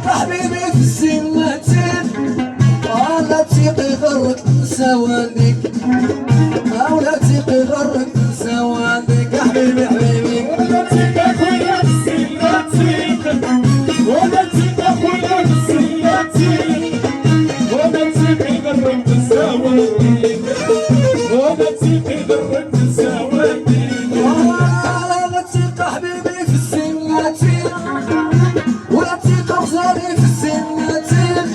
حبيبي في السماتين لا تيقي غرك تنسى والديك لا تيقي غرك تنسى والديك يا حبيبي حبيبي ولا تيقي خويا في السماتين ولا تيقي خويا في السماتين ولا تيقي غرك تنسى والديك ولا تيقي غرك تنسى والديك لا تيقي حبيبي في السماتين ولا تيقي غزالي في السماتين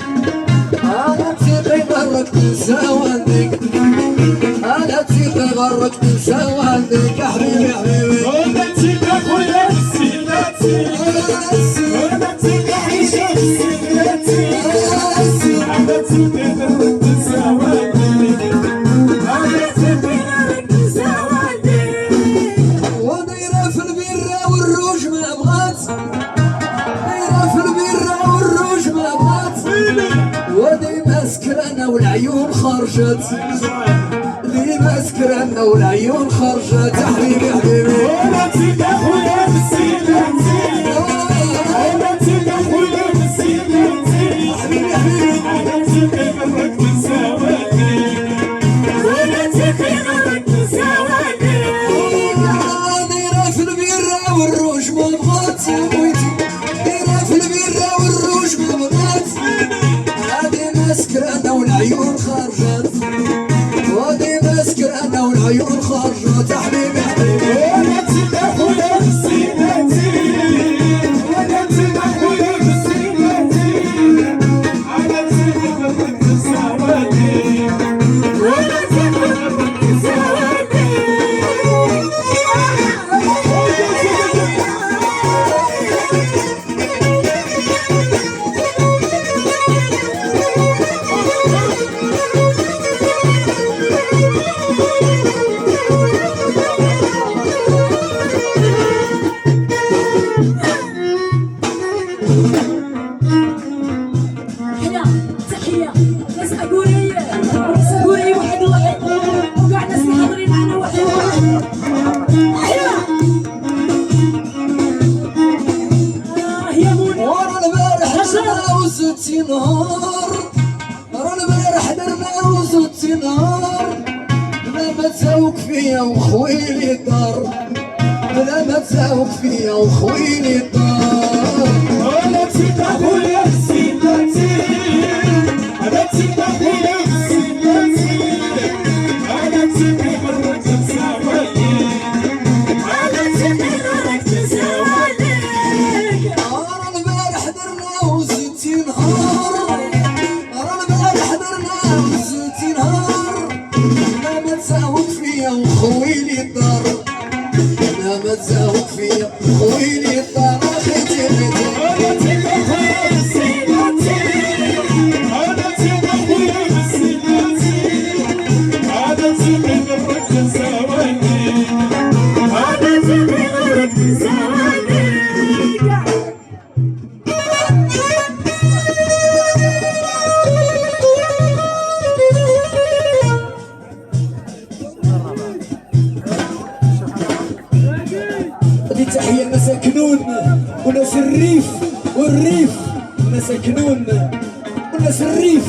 لا تيقي غرك تنسى والديك لا تيقي غرك تنسى والديك يا حبيبي حبيبي ولا تيقي خويا في السماتين ولا تيقي عيشة في السماتين ولا تيقي غرك تنسى والديك ولا تيقي غرك تنسى والديك ودايرة في البيرة والروج ما بغات دايرة في البيرة والروج ما بغات وديما سكرانة والعيون خرجت ديما سكرانة والعيون خرجت يا حبيبي حبيبي ولا تيقي خويا في السماتين ولا تيقي خويا في السماتين حبيبي حبيبي ولا تيقي غرك تنسى والديك ولا تيقي غرك تنسى والديك دايرة في البيرة والروج ما بغات يا بويتي دايرة في البيرة والروج ما بغات ديما سكرانة والعيون خرجت وديما سكرانة والعيون خرجت يا حبيبي حبيبي ولا تيقي خويا في السماتين ولا تيقي خويا في السماتين ولا تيقي غرك تنسى والديك ولا تيقي غرك تنسى حيا تحية ناس أقولي واحد وقاع ناس اللي حاضرين معنا واحد حيا يا منى ورا البارح درنا وزدتي نهار ورا البارح درنا وزدتي نهار بلا ما تساوك فيا وخويلي الدار بلا ما تساوك فيا وخويلي الدار ولا تيقي خويا في السماتين ولا تيقي خويا في السماتين ولا تيقي غرك تنسى والديك ولا تيقي غرك تنسى والديك ورا البارح درنا وزدتي نهار ورا البارح درنا وزدتي نهار بلا ما تساوك فيا وخويلي الدار بلا ما تساوك فيا وخويلي الدار خيتي خيتي ولا تيقي خويا في السماتين ولا تيقي خويا في السماتين ولا تيقي غرك تنسى والديك ولا تيقي غرك تنسى والديك هذه تحية لناس كنون وناس الريف والريف ناس كنون وناس الريف